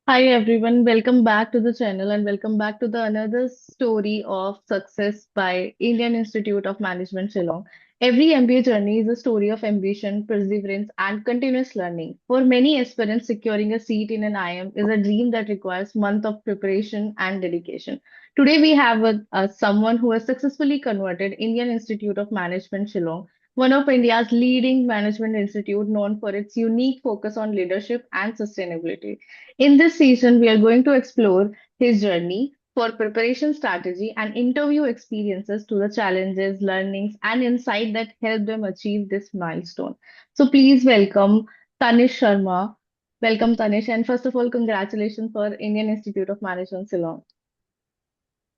Hi everyone, welcome back to the channel and welcome back to the another story of success by Indian Institute of Management Shillong. Every MBA journey is a story of ambition, perseverance, and continuous learning. For many aspirants, securing a seat in an IIM is a dream that requires months of preparation and dedication. Today we have someone who has successfully converted Indian Institute of Management Shillong, one of India's leading management institute known for its unique focus on leadership and sustainability. In this season, we are going to explore his journey for preparation strategy and interview experiences to the challenges, learnings, and insight that helped them achieve this milestone. So please welcome Tanishq Sharma. Welcome, Tanish. And first of all, congratulations for Indian Institute of Management Ceylon.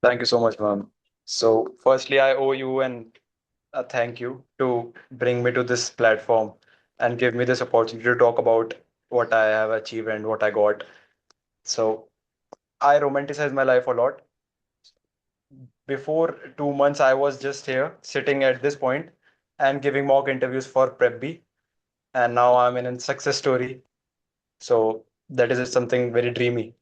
Thank you so much, ma'am. So, firstly, I owe you and a thank you to bring me to this platform and give me this opportunity to talk about what I have achieved and what I got. So, I romanticize my life a lot. Before 2 months, I was just here sitting at this point and giving mock interviews for Prep B, and now I'm in a success story. So, that is something very dreamy.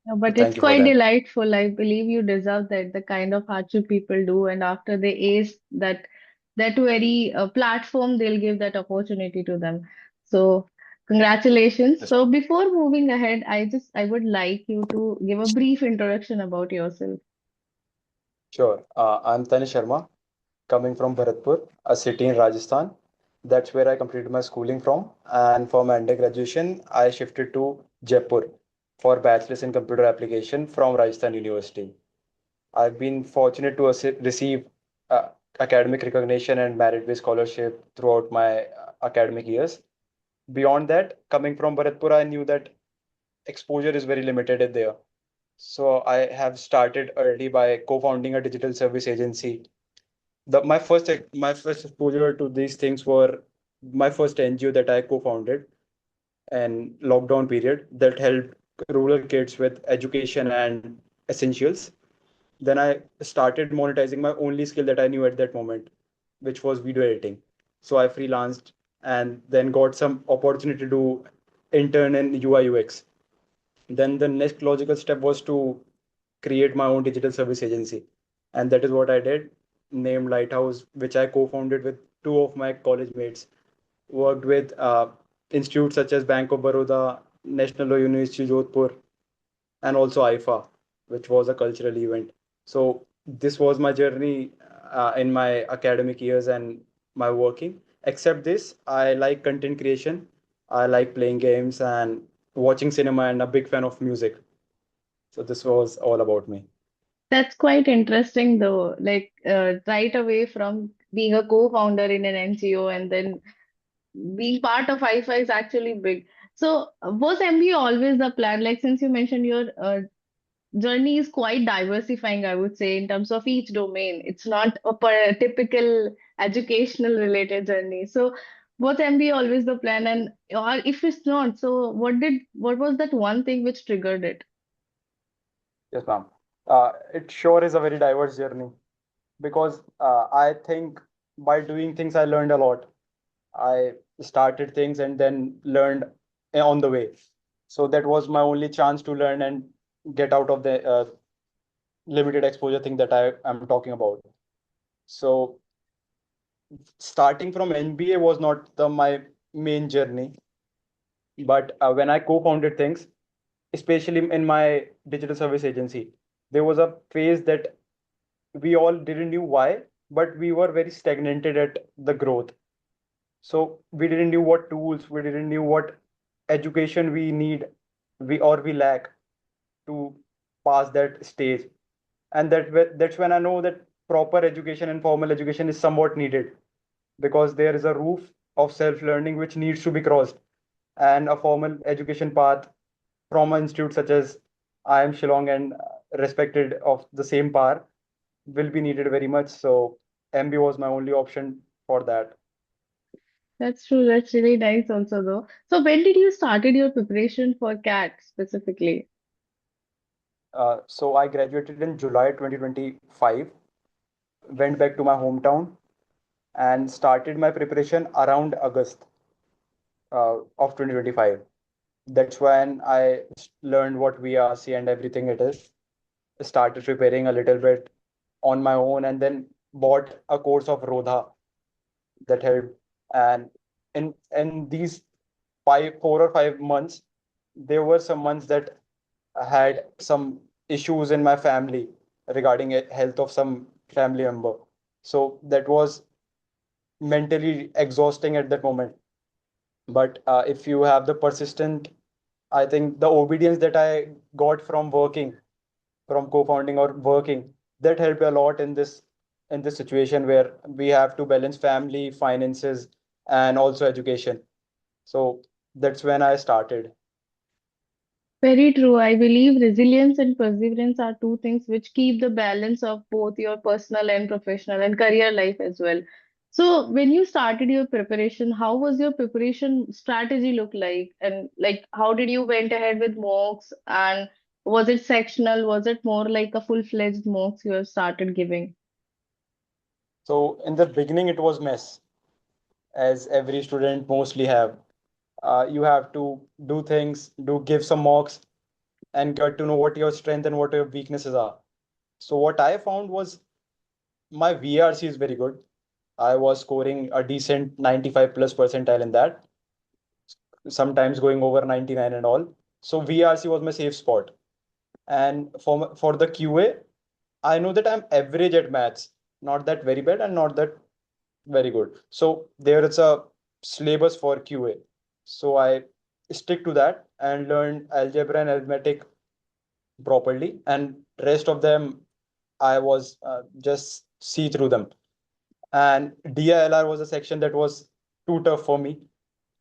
So, But it's thank you for quite that. delightful. I believe you deserve that, the kind of hardship people do, and after they ace that very platform, they'll give that opportunity to them. So congratulations. Yes. So before moving ahead, I would like you to give a brief introduction about yourself. Sure. I'm Tanishq Sharma, coming from Bharatpur, a city in Rajasthan. That's where I completed my schooling from. And for my undergraduation, I shifted to Jaipur for bachelor's in computer application from Rajasthan University. I've been fortunate to receive academic recognition and merit-based scholarship throughout my academic years. Beyond that, coming from Bharatpur, I knew that exposure is very limited there. So I have started early by co-founding a digital service agency. My first exposure to these things were my first NGO that I co-founded and lockdown period that helped rural kids with education and essentials. Then I started monetizing my only skill that I knew at that moment, which was video editing. So I freelanced and then got some opportunity to do intern in UI UX. Then the next logical step was to create my own digital service agency. And that is what I did, named Lighthouse, which I co-founded with two of my college mates. Worked with institutes such as Bank of Baroda, National Law University Jodhpur, and also IFA, which was a cultural event. So this was my journey in my academic years and my working. Except this, I like content creation. I like playing games and watching cinema, and a big fan of music. So this was all about me. That's quite interesting though. Like right away from being a co-founder in an NGO and then being part of IFA is actually big. So was MBA always the plan? Like since you mentioned your journey is quite diversifying, I would say, in terms of each domain. It's not typical educational related journey. So was MBA always the plan? And or if it's not, so what was that one thing which triggered it? Yes, ma'am. It sure is a very diverse journey because I think by doing things, I learned a lot. I started things and then learned on the way. So that was my only chance to learn and get out of the limited exposure thing that I am talking about. So starting from NBA was not my main journey, but when I co-founded things, especially in my digital service agency, there was a phase that we all didn't knew why, but we were very stagnated at the growth. So we didn't knew what tools, we didn't knew what education we need, we lack to pass that stage. And that's when I know that proper education and formal education is somewhat needed because there is a roof of self-learning which needs to be crossed, and a formal education path from an institute such as IIM Shillong and respected of the same par will be needed very much. So MB was my only option for that. That's true. That's really nice also though. So when did you started your preparation for CAT specifically? So I graduated in July 2025, went back to my hometown and started my preparation around August of 2025. That's when I learned what VRC and everything it is. Started preparing a little bit on my own, and then bought a course of Rodha that helped. And in these 4 or 5 months, there were some months that I had some issues in my family regarding health of some family member. So that was mentally exhausting at that moment. But if you have the persistent, I think the obedience that I got from working, from co-founding or working, that helped a lot in this situation where we have to balance family, finances, and also education. So that's when I started. Very true. I believe resilience and perseverance are two things which keep the balance of both your personal and professional and career life as well. So, when you started your preparation, how was your preparation strategy look like? And like, how did you went ahead with mocks? And was it sectional? Was it more like a full-fledged mocks you have started giving? So in the beginning, it was mess, as every student mostly have. You have to do things, do give some mocks, and get to know what your strength and what your weaknesses are. So what I found was my VRC is very good. I was scoring a decent 95 plus percentile in that, sometimes going over 99 and all. So VRC was my safe spot. And for the QA, I know that I'm average at maths, not that very bad and not that very good. So there is a syllabus for QA. So I stick to that and learn algebra and arithmetic properly. And rest of them, I was just see through them. And DILR was a section that was too tough for me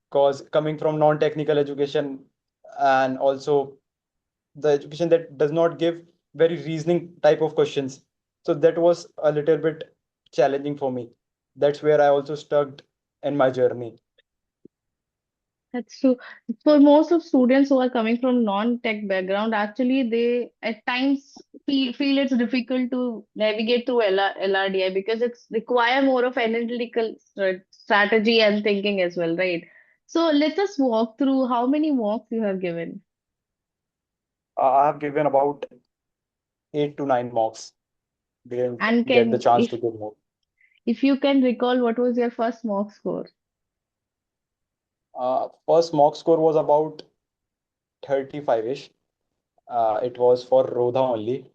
because coming from non-technical education and also the education that does not give very reasoning type of questions. So that was a little bit challenging for me. That's where I also stuck in my journey. That's true. For most of students who are coming from non-tech background, actually they at times feel it's difficult to navigate through LRDI because it's require more of analytical strategy and thinking as well, right? So let us walk through how many walks you have given. I have given about 8 to 9 mocks. Didn't And get the can chance to give more. if you can recall what was your first mock score? First mock score was about 35-ish. It was for Rodha only.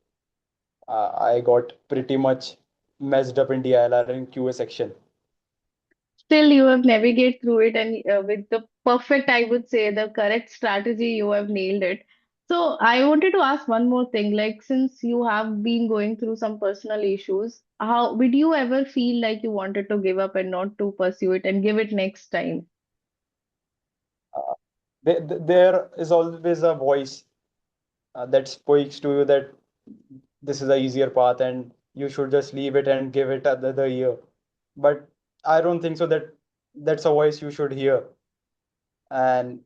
I got pretty much messed up in DILR and QA section. Still, you have navigated through it, and with the perfect, I would say, the correct strategy, you have nailed it. So, I wanted to ask one more thing. Like, since you have been going through some personal issues, how did you ever feel like you wanted to give up and not to pursue it and give it next time? Uh, there is always a voice that speaks to you that this is a easier path and you should just leave it and give it another year. But I don't think so that that's a voice you should hear. And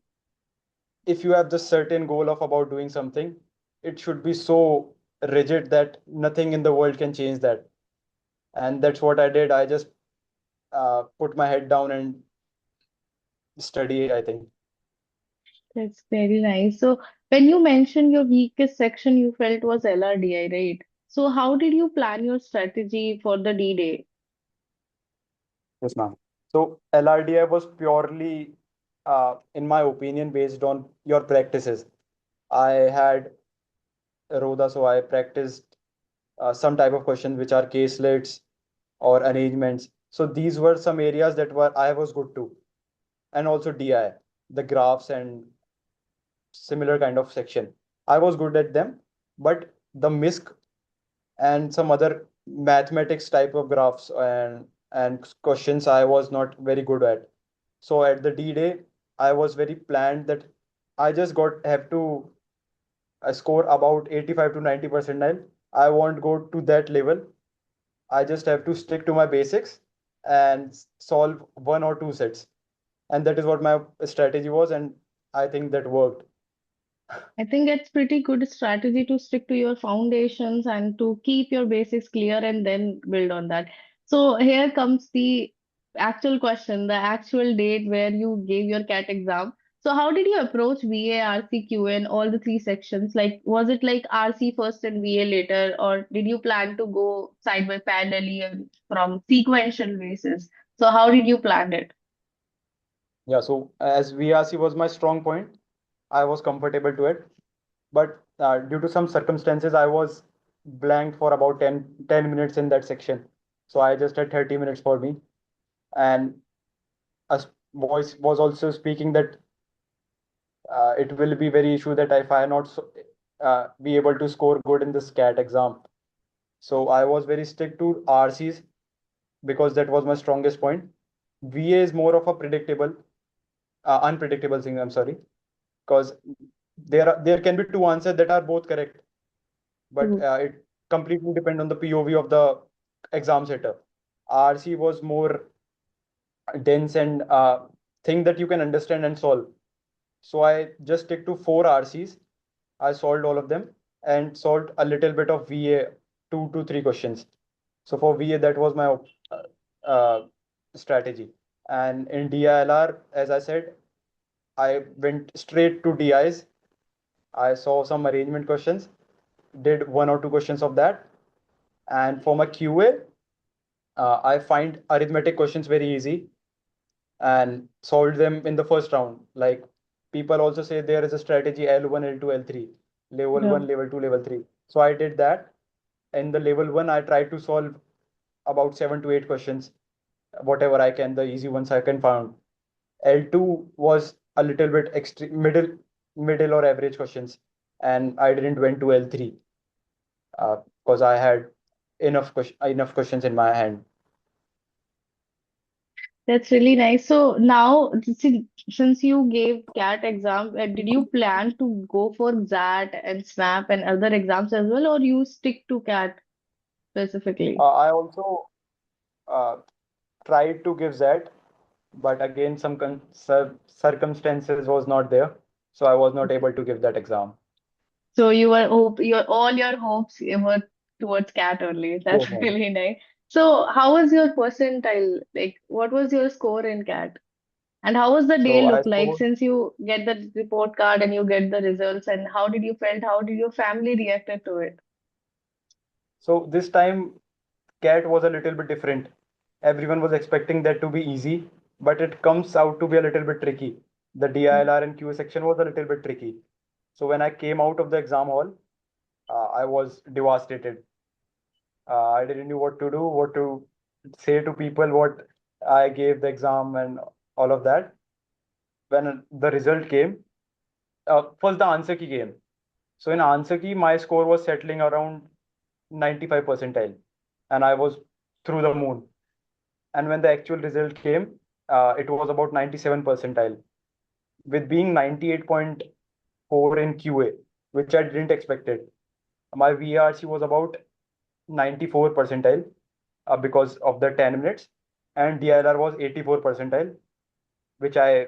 if you have the certain goal of about doing something, it should be so rigid that nothing in the world can change that. And that's what I did. I just put my head down and study, I think. That's very nice. So, when you mentioned your weakest section you felt was LRDI, right? So, how did you plan your strategy for the D-Day? Yes, ma'am. So LRDI was purely, in my opinion, based on your practices. I had Rhoda, so I practiced some type of questions which are caselets or arrangements. So these were some areas that were I was good to, and also DI, the graphs and similar kind of section. I was good at them, but the MISC and some other mathematics type of graphs and questions I was not very good at. So at the D day, I was very planned that I just got have to score about 85 to 90 percentile. I won't go to that level. I just have to stick to my basics and solve one or two sets. And that is what my strategy was, and I think that worked. I think it's pretty good strategy to stick to your foundations and to keep your basics clear and then build on that. So here comes the actual question, the actual date where you gave your CAT exam. So how did you approach VA, RC, QA, and all the three sections? Like, was it like RC first and VA later, or did you plan to go side by parallelly and from sequential basis? So how did you plan it? Yeah, so as VRC was my strong point, I was comfortable to it. But due to some circumstances, I was blanked for about 10 minutes in that section. So I just had 30 minutes for me. And a voice was also speaking that it will be very issue that if I not be able to score good in this CAT exam. So I was very strict to RCs because that was my strongest point. VA is more of a unpredictable thing. I'm sorry, because there can be two answers that are both correct, but True. it completely depend on the POV of the exam setter. RC was more dense and thing that you can understand and solve. So I just stick to four RCs. I solved all of them and solved a little bit of VA, 2 to 3 questions. So for VA, that was my uh, strategy. And in DILR, as I said, I went straight to DIs. I saw some arrangement questions, did 1 or 2 questions of that. And for my QA, I find arithmetic questions very easy and solved them in the first round. Like people also say there is a strategy L1, L2, L3, level Yeah. 1, level 2, level 3. So I did that. In the level 1, I tried to solve about 7 to 8 questions, whatever I can, the easy ones I can find. L2 was a little bit middle or average questions, and I didn't went to L3 because I had enough questions in my hand. That's really nice. So now, since you gave CAT exam, did you plan to go for XAT and SNAP and other exams as well, or you stick to CAT specifically? I also uh, tried to give that, but again, some circumstances was not there, so I was not able to give that exam. So your all your hopes were towards CAT only. Yeah, That's ma'am. really nice. So how was your percentile? Like, what was your score in CAT? And how was the day So I look like scored. since you get the report card and you get the results? And how did you felt? How did your family reacted to it? So this time, CAT was a little bit different. Everyone was expecting that to be easy, but it comes out to be a little bit tricky. The DILR and QA section was a little bit tricky. So when I came out of the exam hall, I was devastated. I didn't know what to do, what to say to people, what I gave the exam and all of that. When the result came, first the answer key came. So in answer key, my score was settling around 95 percentile, and I was through the moon. And when the actual result came, it was about 97 percentile, with being 98.4 in QA, which I didn't expect it. My VRC was about 94 percentile because of the 10 minutes, and DLR was 84 percentile, which I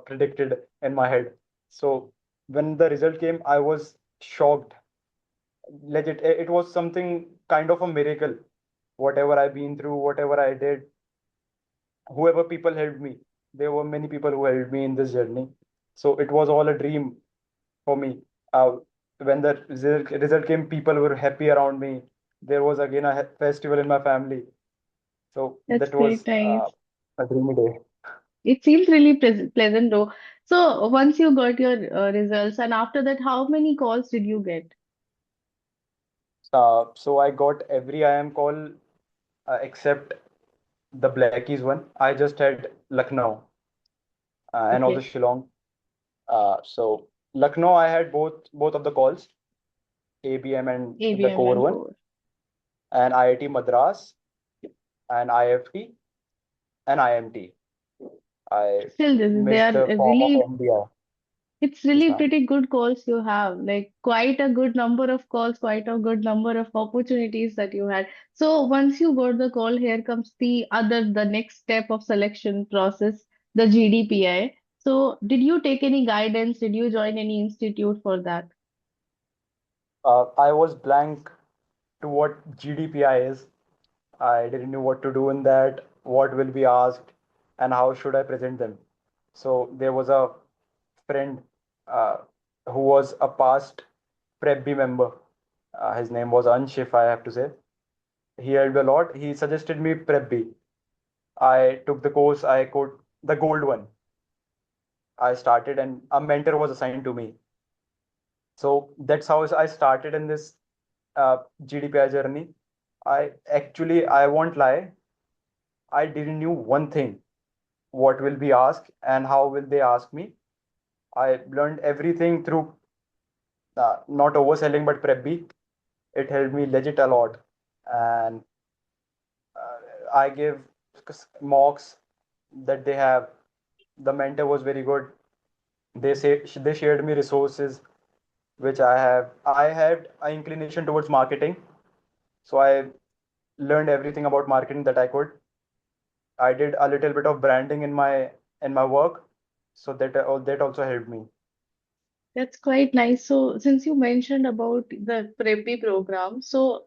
predicted in my head. So when the result came, I was shocked. Legit, it was something kind of a miracle. Whatever I've been through, whatever I did, whoever people helped me, there were many people who helped me in this journey. So it was all a dream for me. Uh, when the result came, people were happy around me. There was again a festival in my family. So That's that great, was nice. a dreamy day. It seems really pleasant though. So once you got your results, and after that, how many calls did you get? So I got every IM call except the Blackies one. I just had Lucknow and also Okay, Shillong. So Lucknow, I had both of the calls, ABM and the ABM core and one, core. and IIT Madras and IFT and IMT. I Still, they missed are the form of really, MBI. it's Yes, really ma'am. pretty good calls you have. Like quite a good number of calls, quite a good number of opportunities that you had. So once you got the call, here comes the next step of selection process, the GDPI. So did you take any guidance? Did you join any institute for that? I was blank to what GDPI is. I didn't know what to do in that, what will be asked, and how should I present them. So there was a friend uh, who was a past Prep B member. His name was Ansh, if I have to say. He helped a lot. He suggested me Prep B. I took the course. I could the gold one. I started, and a mentor was assigned to me. So that's how I started in this GDPR journey. I won't lie, I didn't knew one thing: what will be asked and how will they ask me. I learned everything through not overselling but Prep B. It helped me legit a lot, and I gave mocks that they have. The mentor was very good. They shared me resources which I have. I had an inclination towards marketing, so I learned everything about marketing that I could. I did a little bit of branding in my work, so that also helped me. That's quite nice. So, since you mentioned about the Preppy program, so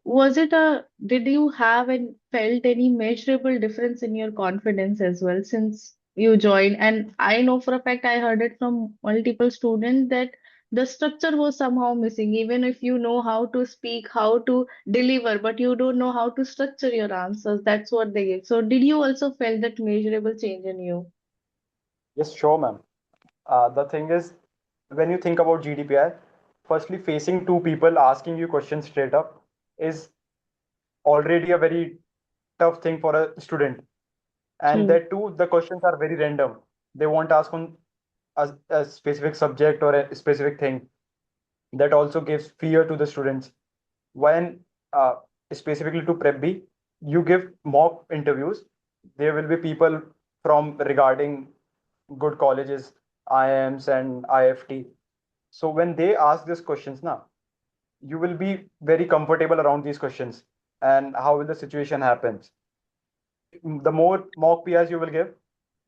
did you have and felt any measurable difference in your confidence as well since you joined? And I know for a fact I heard it from multiple students that the structure was somehow missing, even if you know how to speak, how to deliver, but you don't know how to structure your answers. That's what they give. So, did you also felt that measurable change in you? Yes, sure, ma'am. The thing is, when you think about GDPR, firstly, facing two people asking you questions straight up is already a very tough thing for a student. And True. that too, the questions are very random. They won't ask on a specific subject or a specific thing. That also gives fear to the students. When specifically to Prep B, you give mock interviews. There will be people from regarding good colleges, IIMs and IFT. So when they ask these questions now, you will be very comfortable around these questions and how will the situation happens. The more mock PRs you will give,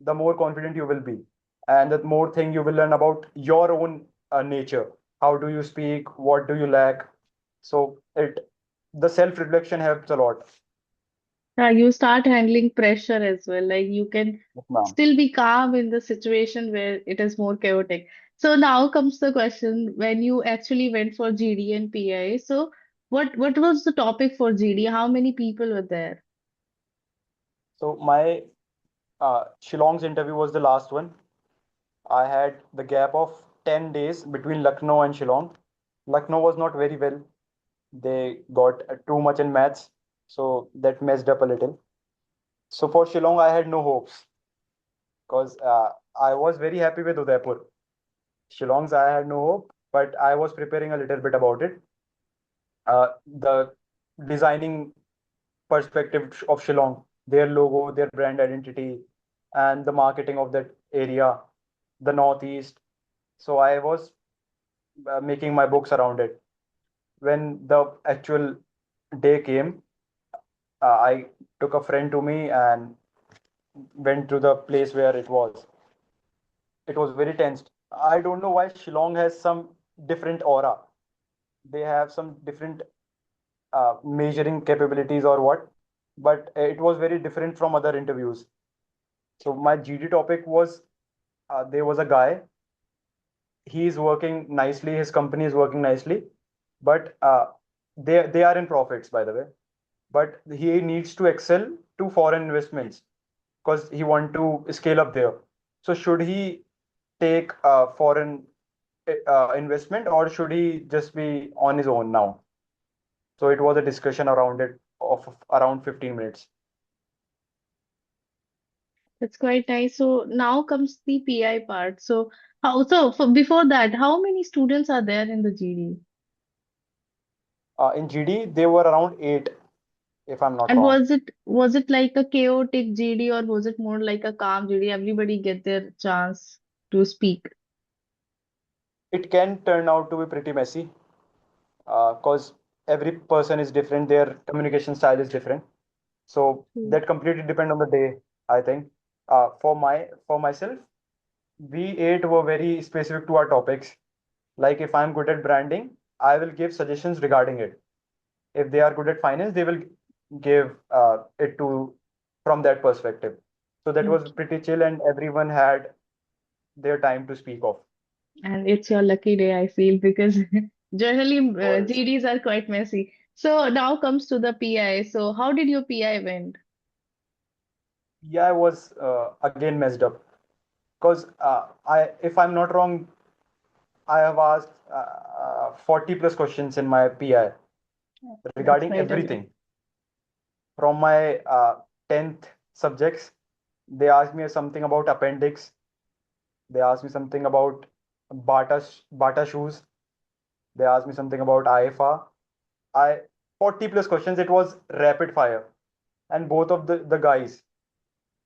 the more confident you will be, and the more thing you will learn about your own nature. How do you speak? What do you lack? So the self reflection helps a lot. Yeah, you start handling pressure as well. Like you can Yes, ma'am. still be calm in the situation where it is more chaotic. So now comes the question when you actually went for GD and PI. So what was the topic for GD? How many people were there? So my Shillong's interview was the last one. I had the gap of 10 days between Lucknow and Shillong. Lucknow was not very well. They got too much in maths, so that messed up a little. So for Shillong, I had no hopes because I was very happy with Udaipur. Shillong's, I had no hope, but I was preparing a little bit about it. The designing perspective of Shillong, their logo, their brand identity, and the marketing of that area, the Northeast. So I was making my books around it. When the actual day came, I took a friend to me and went to the place where it was. It was very tensed. I don't know why Shillong has some different aura. They have some different measuring capabilities or what, but it was very different from other interviews. So my GD topic was there was a guy. He is working nicely. His company is working nicely, but they are in profits, by the way. But he needs to excel to foreign investments because he want to scale up there. So should he take foreign investment or should he just be on his own now? So it was a discussion around it of around 15 minutes. That's quite nice. So now comes the PI part. So before that, how many students are there in the GD? In GD, they were around 8, if I'm not And wrong. was it like a chaotic GD or was it more like a calm GD? Everybody get their chance to speak. It can turn out to be pretty messy because every person is different, their communication style is different. So Hmm. that completely depend on the day, I think. For myself, we 8 were very specific to our topics. Like if I'm good at branding, I will give suggestions regarding it. If they are good at finance, they will give it to from that perspective. So that was Okay. pretty chill, and everyone had their time to speak of. And it's your lucky day, I feel, because generally Was GDs are quite messy. So now comes to the PI. So how did your PI went? yeah, I was again messed up because I, if I'm not wrong, I have asked 40 plus questions in my PI That's regarding quite a bit. everything from my 10th subjects. They asked me something about appendix. They asked me something about Bata shoes. They asked me something about IFA. I 40 plus questions. It was rapid fire, and both of the guys,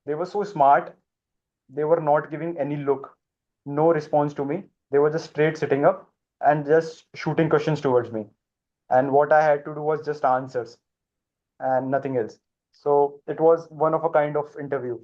they were so smart. They were not giving any look, no response to me. They were just straight sitting up and just shooting questions towards me. And what I had to do was just answers and nothing else. So it was one of a kind of interview.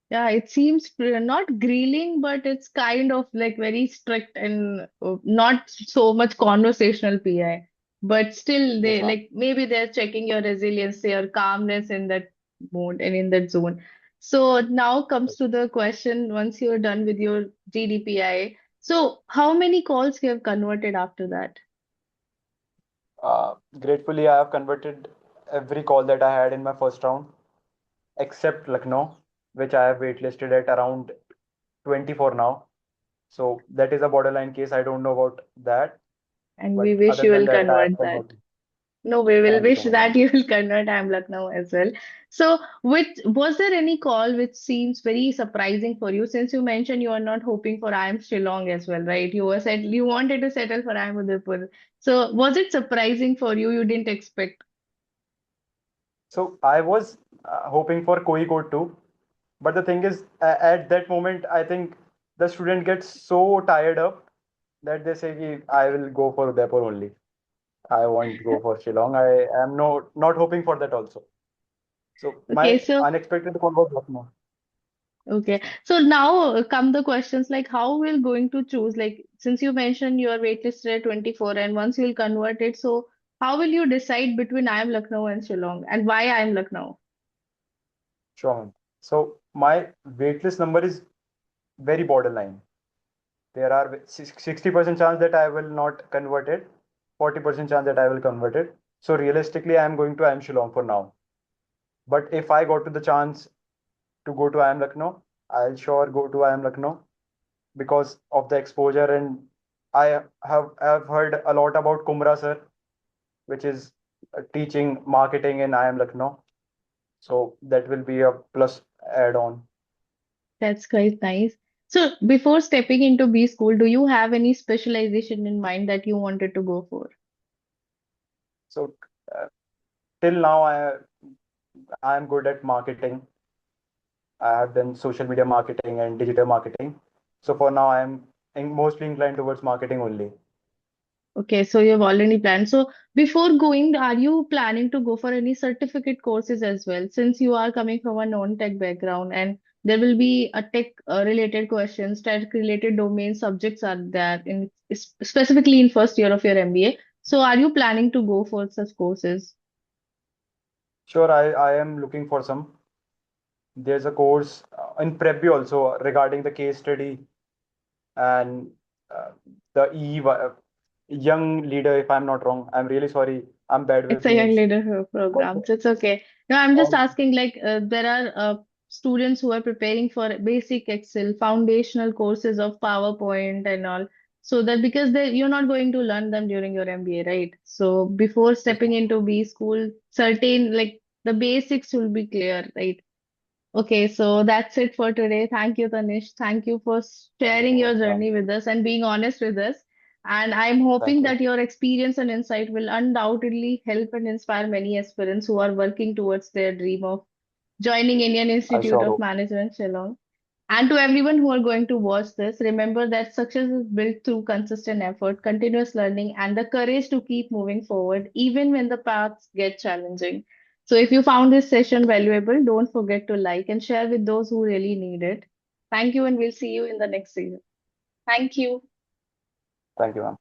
Yeah, it seems not grilling, but it's kind of like very strict and not so much conversational PI. But still, Yes, they ma'am. like maybe they're checking your resilience, your calmness in that mode and in that zone. So now comes to the question, once you're done with your GDPI, so how many calls you have converted after that? Gratefully, I have converted every call that I had in my first round, except Lucknow, which I have waitlisted at around 24 now. So that is a borderline case. I don't know about that, And we but wish other you than will that, I have convert that. converted. No, we will Thank you wish so much, that ma'am. you will convert I'm Lucknow as well. So, which was there any call which seems very surprising for you? Since you mentioned you are not hoping for IIM Shillong as well, right? You were said you wanted to settle for IIM Udaipur. So, was it surprising for you? You didn't expect. So I was hoping for Koi Code too, but the thing is, at that moment, I think the student gets so tired up that they say, "Ki, I will go for Udaipur only. I won't go for Shillong. I am not hoping for that also." So Okay, my so unexpected call was Lucknow. okay, Yes, ma'am. so now come the questions like how we're going to choose. Like since you mentioned your waitlisted at 24, and once you'll convert it, so how will you decide between IIM Lucknow and Shillong, and why IIM Lucknow? Sure, ma'am. So my waitlist number is very borderline. There are 60% chance that I will not convert it, 40% chance that I will convert it. So realistically, I am going to IIM Shillong for now. But if I got to the chance to go to IIM Lucknow, I'll sure go to IIM Lucknow because of the exposure. And I have heard a lot about Kumra sir, which is teaching marketing in IIM Lucknow. So that will be a plus add on. That's quite nice. So, before stepping into B school, do you have any specialization in mind that you wanted to go for? So uh, till now, I am good at marketing. I have done social media marketing and digital marketing. So for now, I am mostly inclined towards marketing only. Okay, so you've already planned. So, before going, are you planning to go for any certificate courses as well? Since you are coming from a non-tech background, and there will be a tech related questions, tech related domain subjects are there in specifically in first year of your MBA. So, are you planning to go for such courses? Sure, I am looking for some. There's a course in Prep also regarding the case study and uh, the young leader, if I'm not wrong. I'm really sorry. I'm bad It's with a young names. leader But program, so it's okay. No, I'm just all, asking like there are students who are preparing for basic Excel, foundational courses of PowerPoint and all, so that because you're not going to learn them during your MBA, right? So before yes, stepping ma'am. into B school, certain like the basics will be clear, right? Okay, so that's it for today. Thank you, Tanish. Thank you for Thank you sharing so your much, ma'am. journey with us and being honest with us. And I'm Thank hoping you. that your experience and insight will undoubtedly help and inspire many aspirants who are working towards their dream of joining Indian I Institute sure of hope. Management, Shillong. And to everyone who are going to watch this, remember that success is built through consistent effort, continuous learning, and the courage to keep moving forward, even when the paths get challenging. So, if you found this session valuable, don't forget to like and share with those who really need it. Thank you, and we'll see you in the next season. Thank you. Thank you, ma'am.